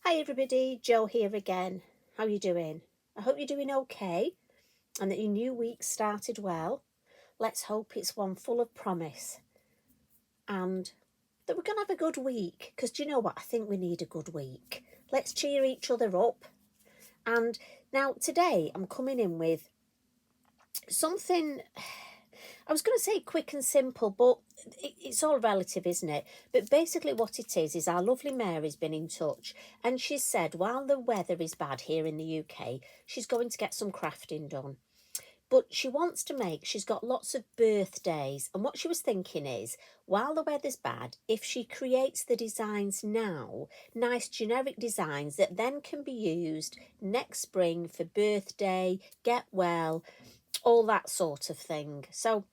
Hi everybody, Jo here again. How are you doing? I hope you're doing okay and that your new week started well. Let's hope it's one full of promise and that we're going to have a good week, because do you know what? I think we need a good week. Let's cheer each other up. And now today I'm coming in with something, I was going to say quick and simple, but it's all relative, isn't it? But basically what it is our lovely Mary's been in touch, and she said while the weather is bad here in the UK, she's going to get some crafting done. But she wants to make, she's got lots of birthdays, and what she was thinking is, while the weather's bad, if she creates the designs now, nice generic designs that then can be used next spring for birthday, get well, all that sort of thing. So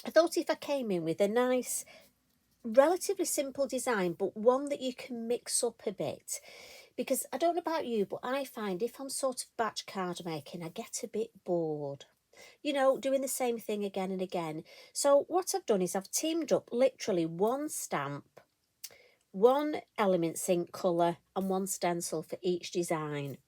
I thought if I came in with a nice, relatively simple design, but one that you can mix up a bit, because I don't know about you, but I find if I'm sort of batch card making, I get a bit bored. You know, doing the same thing again and again. So what I've done is I've teamed up literally one stamp, one Elements ink colour and one stencil for each design.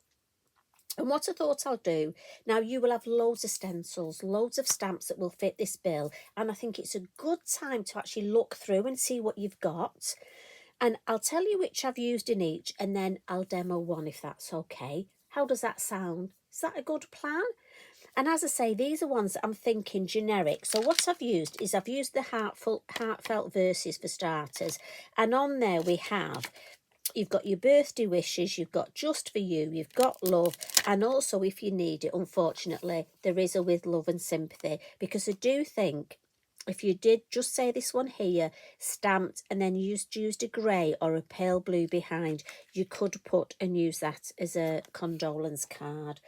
And what I thought I'll do, now you will have loads of stencils, loads of stamps that will fit this bill. And I think it's a good time to actually look through and see what you've got. And I'll tell you which I've used in each, and then I'll demo one if that's okay. How does that sound? Is that a good plan? And as I say, these are ones that I'm thinking generic. So what I've used is I've used the Heartfelt Verses for starters. And on there we have, you've got your birthday wishes, you've got just for you, you've got love, and also if you need it, unfortunately, there is a with love and sympathy, because I do think if you did just say this one here, stamped, and then used a grey or a pale blue behind, you could put and use that as a condolence card,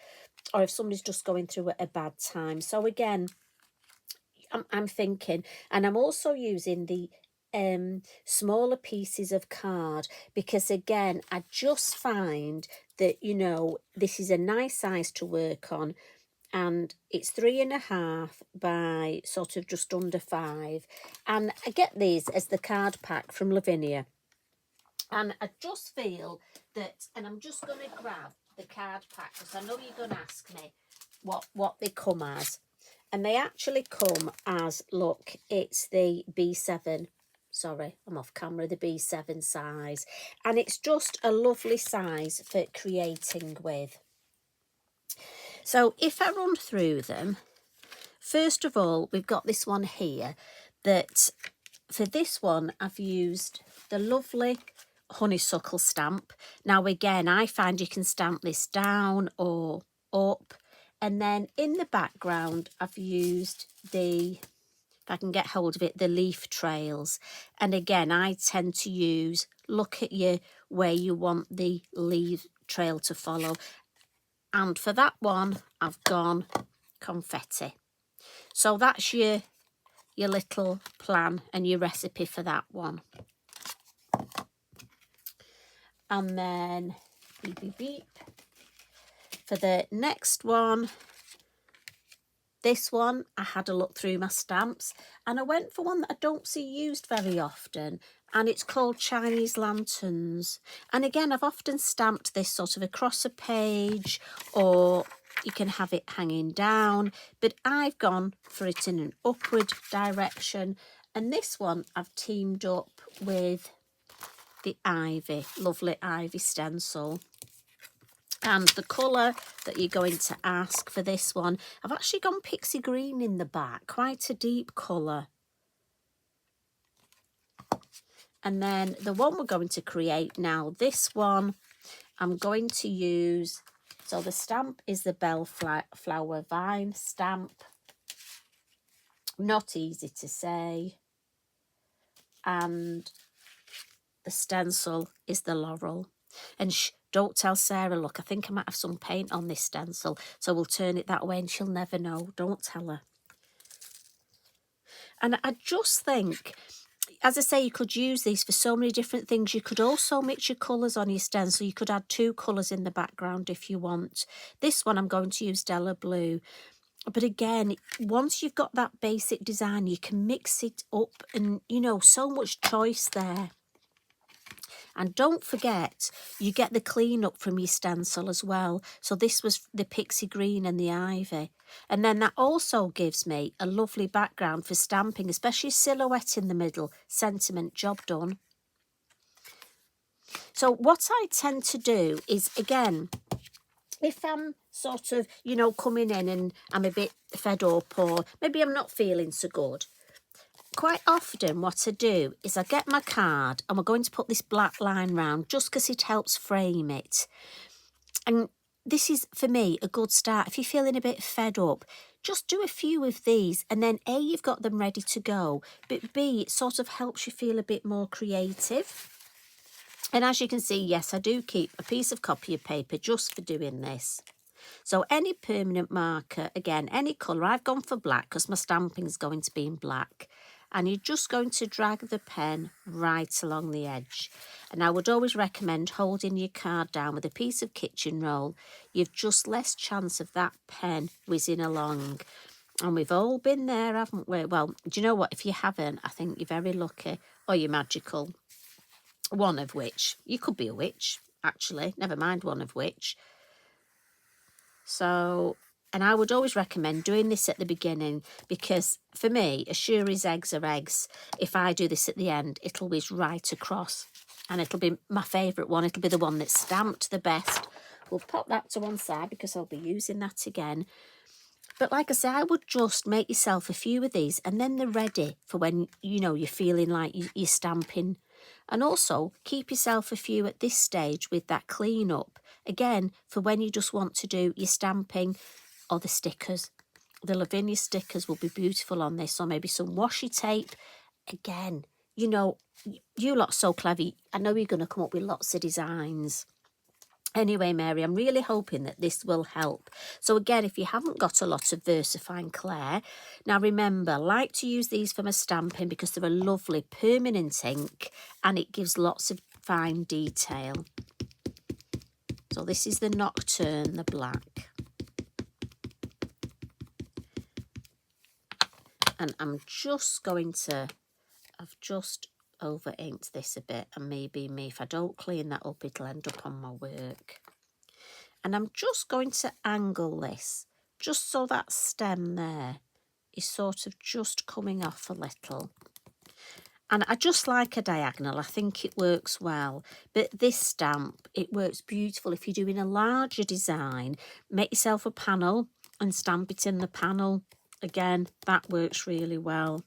or if somebody's just going through a bad time. So again, I'm thinking, and I'm also using the smaller pieces of card, because again I just find that, you know, this is a nice size to work on, and it's 3.5 by sort of just under 5, and I get these as the card pack from Lavinia, and I just feel that, and I'm just going to grab the card pack because I know you're going to ask me what they come as. And they actually come as, look, it's the B7. Sorry, I'm off camera, the B7 size. And it's just a lovely size for creating with. So if I run through them, first of all, we've got this one here that, for this one, I've used the lovely Honeysuckle stamp. Now, again, I find you can stamp this down or up. And then in the background, I've used the, if I can get hold of it, the leaf trails. And again, I tend to use, look at you where you want the leaf trail to follow. And for that one, I've gone confetti. So that's your little plan and your recipe for that one. And then beep, beep, beep. For the next one, this one, I had a look through my stamps and I went for one that I don't see used very often, and it's called Chinese Lanterns. And again, I've often stamped this sort of across a page, or you can have it hanging down, but I've gone for it in an upward direction. And this one I've teamed up with the ivy, lovely ivy stencil. And the colour that you're going to ask for this one, I've actually gone pixie green in the back, quite a deep colour. And then the one we're going to create now, this one, I'm going to use, so the stamp is the Bellflower Vine stamp. Not easy to say. And the stencil is the Laurel. And don't tell Sarah, look, I think I might have some paint on this stencil, so we'll turn it that way and she'll never know. Don't tell her. And I just think, as I say, you could use these for so many different things. You could also mix your colours on your stencil. You could add 2 colours in the background if you want. This one I'm going to use Stella Blue. But again, once you've got that basic design, you can mix it up and, you know, so much choice there. And don't forget, you get the clean up from your stencil as well. So this was the pixie green and the ivy. And then that also gives me a lovely background for stamping, especially a silhouette in the middle. Sentiment, job done. So what I tend to do is, again, if I'm sort of, you know, coming in and I'm a bit fed up, or maybe I'm not feeling so good, quite often what I do is I get my card and we're going to put this black line round just because it helps frame it. And this is, for me, a good start. If you're feeling a bit fed up, just do a few of these, and then A, you've got them ready to go, but B, it sort of helps you feel a bit more creative. And as you can see, yes, I do keep a piece of copy of paper just for doing this. So any permanent marker, again, any colour, I've gone for black because my stamping is going to be in black. And you're just going to drag the pen right along the edge. And I would always recommend holding your card down with a piece of kitchen roll. You've just less chance of that pen whizzing along. And we've all been there, haven't we? Well, do you know what? If you haven't, I think you're very lucky, or you're magical. One of which, you could be a witch, actually, never mind one of which. So, and I would always recommend doing this at the beginning, because for me, as sure as eggs are eggs, if I do this at the end, it'll whiz right across. And it'll be my favourite one. It'll be the one that's stamped the best. We'll pop that to one side because I'll be using that again. But like I say, I would just make yourself a few of these, and then they're ready for when, you know, you're feeling like you're stamping. And also keep yourself a few at this stage with that clean up. Again, for when you just want to do your stamping or the stickers. The Lavinia stickers will be beautiful on this, or maybe some washi tape. Again, you know, you lot's so clever. I know you're going to come up with lots of designs. Anyway, Mary, I'm really hoping that this will help. So again, if you haven't got a lot of Versafine Clair, now remember, I like to use these for my stamping because they're a lovely permanent ink and it gives lots of fine detail. So this is the Nocturne, the black. And I'm just going to, I've just over inked this a bit, and maybe if I don't clean that up, it'll end up on my work. And I'm just going to angle this, just so that stem there is sort of just coming off a little. And I just like a diagonal, I think it works well. But this stamp, it works beautiful if you're doing a larger design. Make yourself a panel and stamp it in the panel. Again, that works really well.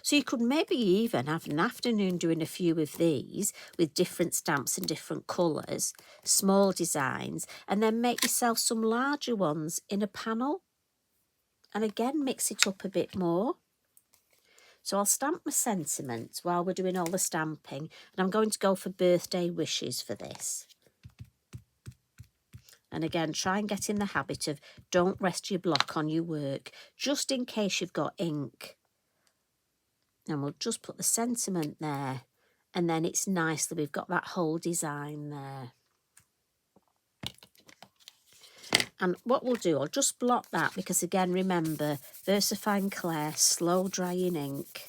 So you could maybe even have an afternoon doing a few of these with different stamps and different colours, small designs, and then make yourself some larger ones in a panel. And again, mix it up a bit more. So I'll stamp my sentiments while we're doing all the stamping, and I'm going to go for birthday wishes for this. And again, try and get in the habit of don't rest your block on your work, just in case you've got ink. And we'll just put the sentiment there, and then it's nice that we've got that whole design there. And what we'll do, I'll just block that because again, remember, Versafine Clair, slow drying ink,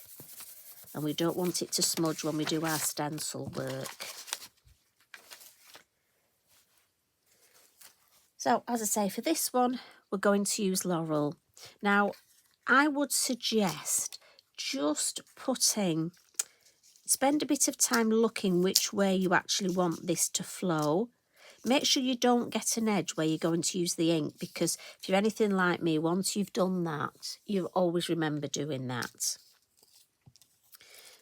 and we don't want it to smudge when we do our stencil work. So, as I say, for this one, we're going to use Laurel. Now, I would suggest just spend a bit of time looking which way you actually want this to flow. Make sure you don't get an edge where you're going to use the ink, because if you're anything like me, once you've done that, you always remember doing that.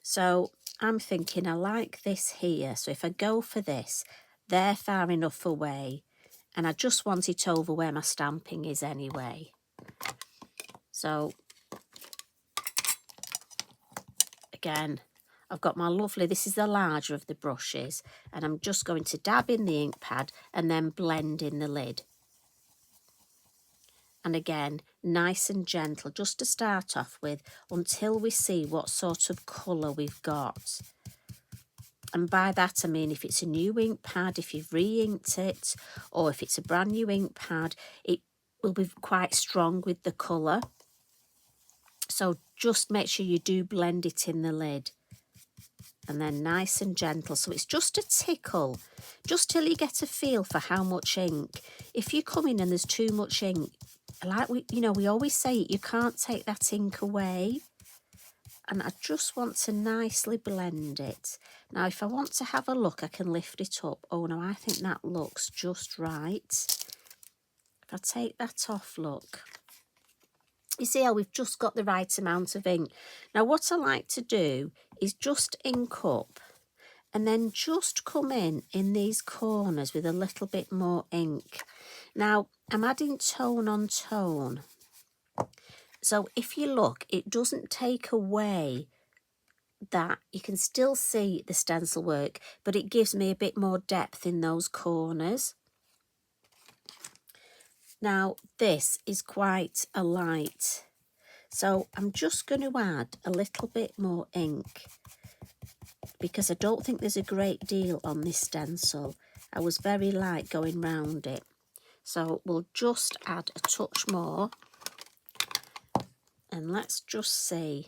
So I'm thinking I like this here. So if I go for this, they're far enough away, and I just want it over where my stamping is anyway. So again, I've got my lovely, this is the larger of the brushes, and I'm just going to dab in the ink pad and then blend in the lid. And again, nice and gentle, just to start off with, until we see what sort of colour we've got. And by that I mean if it's a new ink pad, if you've re-inked it, or if it's a brand new ink pad, it will be quite strong with the colour. So just make sure you do blend it in the lid. and then nice and gentle. So it's just a tickle, just till you get a feel for how much ink. If you come in and there's too much ink, like we always say, you can't take that ink away. And I just want to nicely blend it. Now, if I want to have a look, I can lift it up. Oh no, I think that looks just right. If I take that off, look. You see how we've just got the right amount of ink. Now, what I like to do is just ink up and then just come in these corners with a little bit more ink. Now, I'm adding tone on tone. So if you look, it doesn't take away that. You can still see the stencil work, but it gives me a bit more depth in those corners. Now, this is quite a light, so I'm just going to add a little bit more ink because I don't think there's a great deal on this stencil. I was very light going round it. So we'll just add a touch more. And let's just see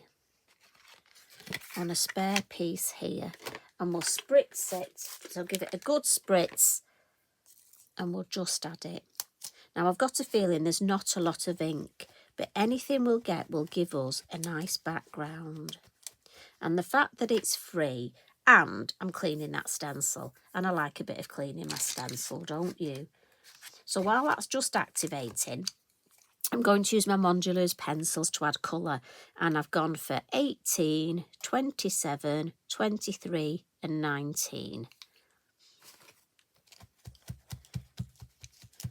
on a spare piece here. And we'll spritz it. So give it a good spritz. And we'll just add it. Now I've got a feeling there's not a lot of ink, but anything we'll get will give us a nice background. And the fact that it's free, and I'm cleaning that stencil, and I like a bit of cleaning my stencil, don't you? So while that's just activating, I'm going to use my Modulars pencils to add colour, and I've gone for 18, 27, 23 and 19.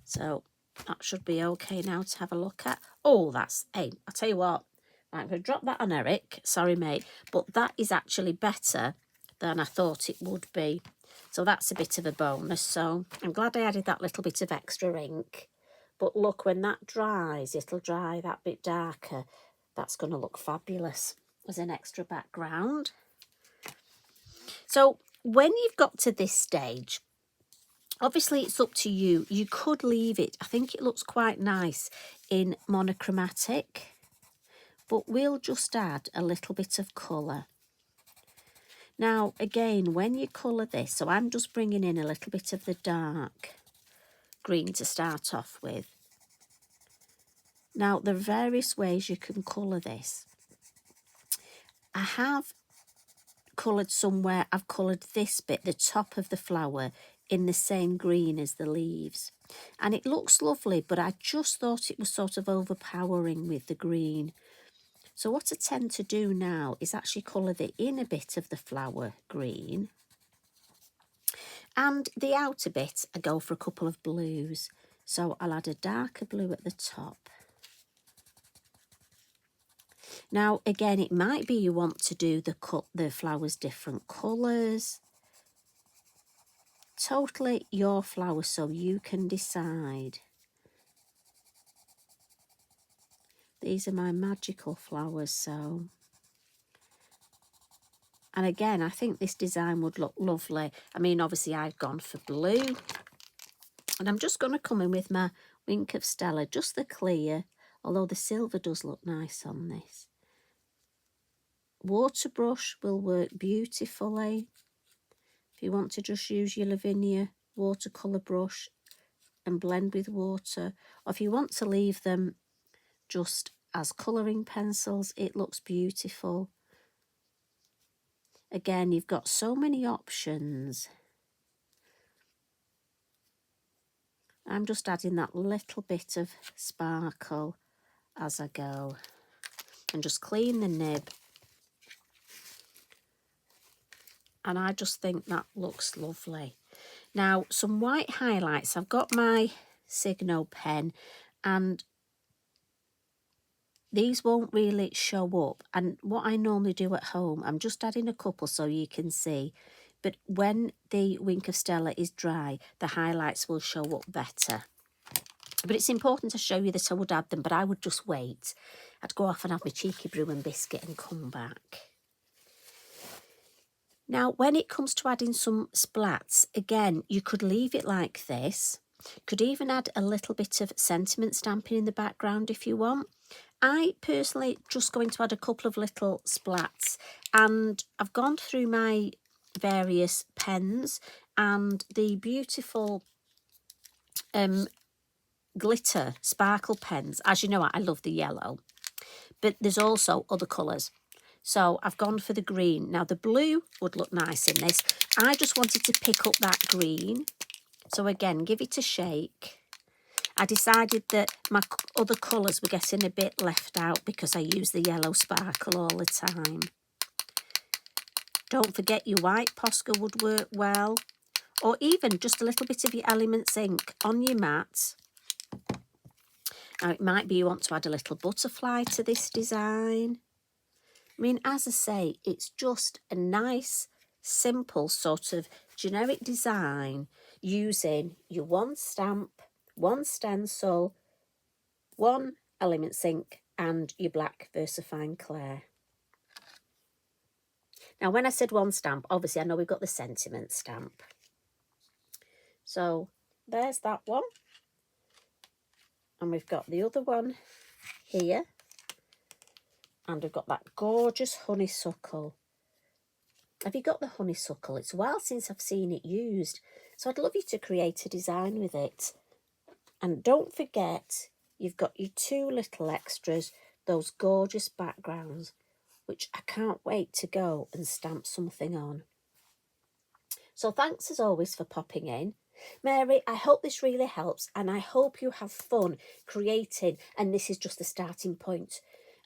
So that should be okay now to have a look at. Oh, that's, hey, I'll tell you what, I'm going to drop that on Eric, sorry mate, but that is actually better than I thought it would be. So that's a bit of a bonus. So I'm glad I added that little bit of extra ink. But look, when that dries, it'll dry that bit darker. That's going to look fabulous as an extra background. So when you've got to this stage, obviously it's up to you. You could leave it. I think it looks quite nice in monochromatic. But we'll just add a little bit of colour. Now, again, when you colour this, so I'm just bringing in a little bit of the dark green to start off with. Now, there are various ways you can colour this. I have coloured somewhere, I've coloured this bit, the top of the flower, in the same green as the leaves. And it looks lovely, but I just thought it was sort of overpowering with the green. So what I tend to do now is actually colour the inner bit of the flower green. And the outer bit, I go for a couple of blues. So I'll add a darker blue at the top. Now, again, it might be you want to do the flowers different colours. Totally your flower, so you can decide. These are my magical flowers, so. And again, I think this design would look lovely. I mean, obviously, I've gone for blue. And I'm just going to come in with my Wink of Stella, just the clear, although the silver does look nice on this. Water brush will work beautifully. If you want to just use your Lavinia watercolour brush and blend with water, or if you want to leave them just as colouring pencils, it looks beautiful. Again, you've got so many options. I'm just adding that little bit of sparkle as I go. And just clean the nib. And I just think that looks lovely. Now, some white highlights. I've got my Signo pen, and these won't really show up. And what I normally do at home, I'm just adding a couple so you can see. But when the Wink of Stella is dry, the highlights will show up better. But it's important to show you that I would add them, but I would just wait. I'd go off and have my cheeky brew and biscuit and come back. Now, when it comes to adding some splats, again, you could leave it like this. Could even add a little bit of sentiment stamping in the background if you want. I personally just going to add a couple of little splats, and I've gone through my various pens, and the beautiful glitter sparkle pens, as you know, I love the yellow, but there's also other colours. So I've gone for the green. Now the blue would look nice in this. I just wanted to pick up that green. So again, give it a shake. I decided that my other colours were getting a bit left out because I use the yellow sparkle all the time. Don't forget your white posca would work well, or even just a little bit of your Elements ink on your mat. Now it might be you want to add a little butterfly to this design. I mean, as I say, it's just a nice, simple sort of generic design using your one stamp, one stencil, one Elements ink and your black Versafine Clair. Now, when I said one stamp, obviously I know we've got the sentiment stamp. So there's that one. And we've got the other one here. And we've got that gorgeous honeysuckle. Have you got the honeysuckle? It's a while since I've seen it used. So I'd love you to create a design with it. And don't forget, you've got your two little extras, those gorgeous backgrounds, which I can't wait to go and stamp something on. So thanks as always for popping in. Mary, I hope this really helps, and I hope you have fun creating, and this is just the starting point.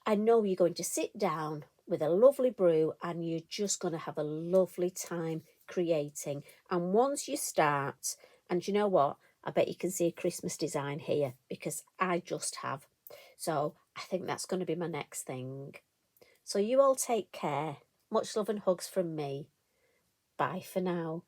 I know you're going to sit down with a lovely brew and you're just going to have a lovely time creating. And once you start, and you know what, I bet you can see a Christmas design here because I just have. So I think that's going to be my next thing. So you all take care. Much love and hugs from me. Bye for now.